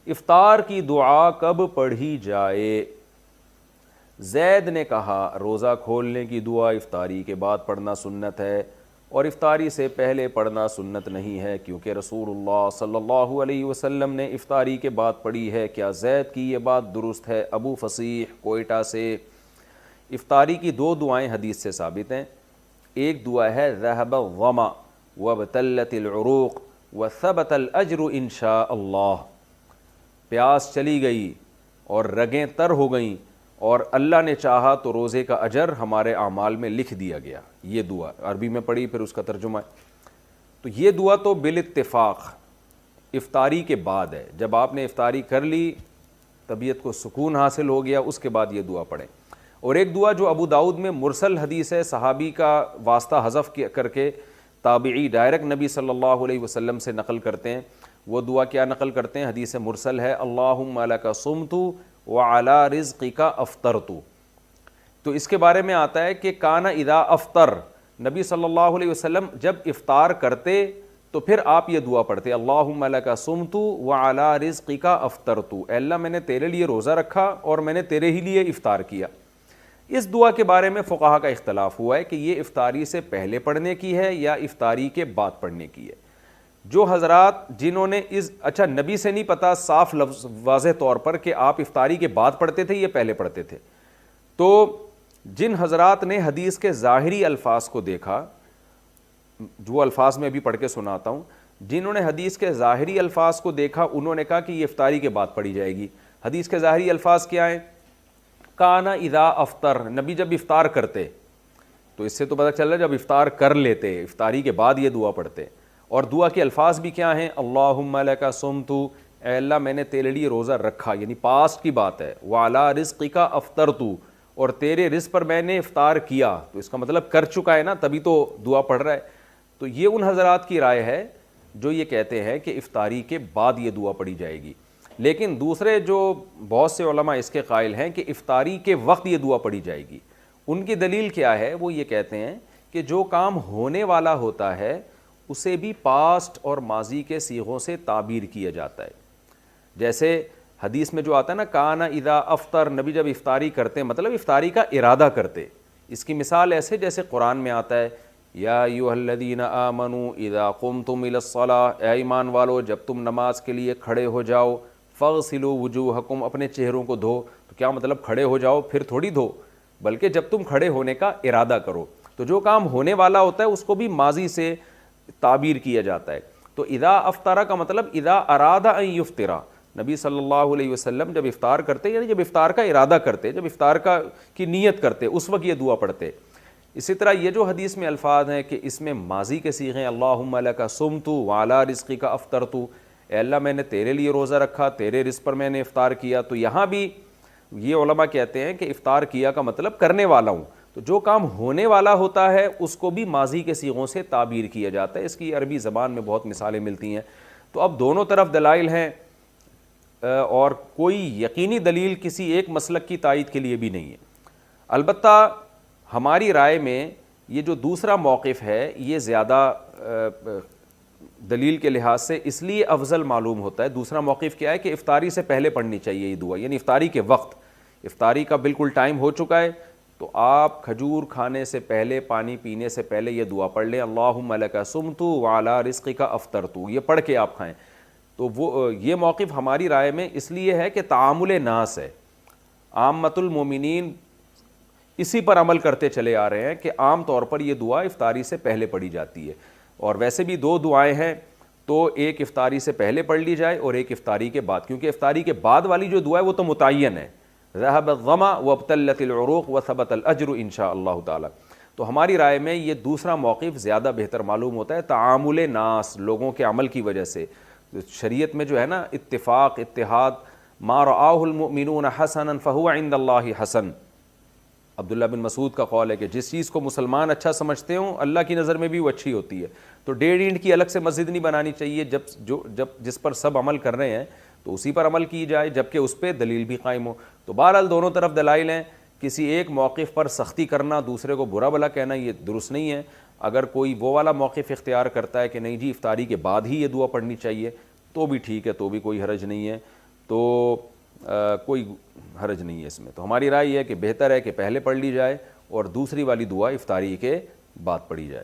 افطار کی دعا کب پڑھی جائے؟ زید نے کہا روزہ کھولنے کی دعا افطاری کے بعد پڑھنا سنت ہے اور افطاری سے پہلے پڑھنا سنت نہیں ہے، کیونکہ رسول اللہ صلی اللہ علیہ وسلم نے افطاری کے بعد پڑھی ہے۔ کیا زید کی یہ بات درست ہے؟ ابو فصیح کوئٹہ سے۔ افطاری کی دو دعائیں حدیث سے ثابت ہیں۔ ایک دعا ہے ذهب الظما وابتلت العروق وثبت الاجر ان شاء اللہ، پیاس چلی گئی اور رگیں تر ہو گئیں اور اللہ نے چاہا تو روزے کا اجر ہمارے اعمال میں لکھ دیا گیا۔ یہ دعا عربی میں پڑھی، پھر اس کا ترجمہ ہے۔ تو یہ دعا تو بالاتفاق افطاری کے بعد ہے، جب آپ نے افطاری کر لی، طبیعت کو سکون حاصل ہو گیا، اس کے بعد یہ دعا پڑھیں۔ اور ایک دعا جو ابو داؤد میں مرسل حدیث ہے، صحابی کا واسطہ حذف کر کے تابعی ڈائریکٹ نبی صلی اللہ علیہ وسلم سے نقل کرتے ہیں۔ وہ دعا کیا نقل کرتے ہیں؟ حدیث مرسل ہے، اللہم لک صمت وعلی رزقک افطرت۔ تو اس کے بارے میں آتا ہے کہ کان اذا افطر، نبی صلی اللہ علیہ وسلم جب افطار کرتے تو پھر آپ یہ دعا پڑھتے، اللہم لک صمت وعلی رزقک افطرت، اے اللہ میں نے تیرے لیے روزہ رکھا اور میں نے تیرے ہی لیے افطار کیا۔ اس دعا کے بارے میں فقہا کا اختلاف ہوا ہے کہ یہ افطاری سے پہلے پڑھنے کی ہے یا افطاری کے بعد پڑھنے کی ہے۔ جو حضرات جنہوں نے اچھا نبی سے نہیں پتا صاف لفظ واضح طور پر کہ آپ افطاری کے بعد پڑھتے تھے یہ پہلے پڑھتے تھے، تو جن حضرات نے حدیث کے ظاہری الفاظ کو دیکھا، جو الفاظ میں ابھی پڑھ کے سناتا ہوں، جنہوں نے حدیث کے ظاہری الفاظ کو دیکھا انہوں نے کہا کہ یہ افطاری کے بعد پڑھی جائے گی۔ حدیث کے ظاہری الفاظ کیا ہیں؟ کانا اذا افطر، نبی جب افطار کرتے، تو اس سے تو پتہ چل رہا ہے جب افطار کر لیتے، افطاری کے بعد یہ دعا پڑھتے۔ اور دعا کے الفاظ بھی کیا ہیں؟ اللہم لک صمت، اے اللہ میں نے تیرے لیے روزہ رکھا، یعنی پاسٹ کی بات ہے، وعلی رزقک افطرت، اور تیرے رزق پر میں نے افطار کیا، تو اس کا مطلب کر چکا ہے نا، تبھی تو دعا پڑھ رہا ہے۔ تو یہ ان حضرات کی رائے ہے جو یہ کہتے ہیں کہ افطاری کے بعد یہ دعا پڑھی جائے گی، لیکن دوسرے جو بہت سے علماء اس کے قائل ہیں کہ افطاری کے وقت یہ دعا پڑھی جائے گی۔ ان کی دلیل کیا ہے؟ وہ یہ کہتے ہیں کہ جو کام ہونے والا ہوتا ہے اسے بھی پاسٹ اور ماضی کے صیغوں سے تعبیر کیا جاتا ہے۔ جیسے حدیث میں جو آتا ہے نا، کانا اذا افطر، نبی جب افطاری کرتے مطلب افطاری کا ارادہ کرتے۔ اس کی مثال ایسے جیسے قرآن میں آتا ہے، یا ایھا الذین آمنوا اذا قمتم الی الصلاۃ، اے ایمان والو جب تم نماز کے لیے کھڑے ہو جاؤ، فاغسلوا وجوہکم، اپنے چہروں کو دھو۔ تو کیا مطلب کھڑے ہو جاؤ پھر تھوڑی دھو، بلکہ جب تم کھڑے ہونے کا ارادہ کرو۔ تو جو کام ہونے والا ہوتا ہے اس کو بھی ماضی سے تعبیر کیا جاتا ہے۔ تو اذا افطر کا مطلب اذا اراد ان یفطر، نبی صلی اللہ علیہ وسلم جب افطار کرتے، یعنی جب افطار کا ارادہ کرتے، جب افطار کی نیت کرتے، اس وقت یہ دعا پڑھتے۔ اسی طرح یہ جو حدیث میں الفاظ ہیں کہ اس میں ماضی کے صیغے ہیں، اللہم لک صمت وعلی رزقک افطرت، اے اللہ میں نے تیرے لیے روزہ رکھا، تیرے رزق پر میں نے افطار کیا۔ تو یہاں بھی یہ علماء کہتے ہیں کہ افطار کیا کا مطلب کرنے والا ہوں۔ تو جو کام ہونے والا ہوتا ہے اس کو بھی ماضی کے صیغوں سے تعبیر کیا جاتا ہے۔ اس کی عربی زبان میں بہت مثالیں ملتی ہیں۔ تو اب دونوں طرف دلائل ہیں، اور کوئی یقینی دلیل کسی ایک مسلک کی تائید کے لیے بھی نہیں ہے۔ البتہ ہماری رائے میں یہ جو دوسرا موقف ہے یہ زیادہ دلیل کے لحاظ سے اس لیے افضل معلوم ہوتا ہے۔ دوسرا موقف کیا ہے کہ افطاری سے پہلے پڑھنی چاہیے یہ دعا، یعنی افطاری کے وقت، افطاری کا بالکل ٹائم ہو چکا ہے تو آپ کھجور کھانے سے پہلے، پانی پینے سے پہلے یہ دعا پڑھ لیں، اللہم لک صمت وعلی رزقک افطرت، یہ پڑھ کے آپ کھائیں۔ تو یہ موقف ہماری رائے میں اس لیے ہے کہ تعامل ناس ہے، عامۃ المومنین اسی پر عمل کرتے چلے آ رہے ہیں کہ عام طور پر یہ دعا افطاری سے پہلے پڑھی جاتی ہے۔ اور ویسے بھی دو دعائیں ہیں، تو ایک افطاری سے پہلے پڑھ لی جائے اور ایک افطاری کے بعد، کیونکہ افطاری کے بعد والی جو دعا ہے وہ تو متعین ہے، ذهب الظما وابتلت العروق وثبت الاجر ان شاء اللہ تعالی۔ تو ہماری رائے میں یہ دوسرا موقف زیادہ بہتر معلوم ہوتا ہے، تعامل ناس، لوگوں کے عمل کی وجہ سے۔ شریعت میں جو ہے نا اتفاق، اتحاد، ما رآہ المؤمنون حسنا فہو عند اللہ حسن، عبداللہ بن مسعود کا قول ہے کہ جس چیز کو مسلمان اچھا سمجھتے ہوں اللہ کی نظر میں بھی وہ اچھی ہوتی ہے۔ تو ڈیڑھ اینٹ کی الگ سے مسجد نہیں بنانی چاہیے، جب جس پر سب عمل کر رہے ہیں تو اسی پر عمل کی جائے، جبکہ اس پہ دلیل بھی قائم ہو۔ تو بہرحال دونوں طرف دلائل ہیں، کسی ایک موقف پر سختی کرنا، دوسرے کو برا بھلا کہنا یہ درست نہیں ہے۔ اگر کوئی وہ والا موقف اختیار کرتا ہے کہ نہیں جی افطاری کے بعد ہی یہ دعا پڑھنی چاہیے تو بھی ٹھیک ہے، تو بھی کوئی حرج نہیں ہے۔ تو کوئی حرج نہیں ہے اس میں. تو ہماری رائے یہ ہے کہ بہتر ہے کہ پہلے پڑھ لی جائے اور دوسری والی دعا افطاری کے بعد پڑھی جائے.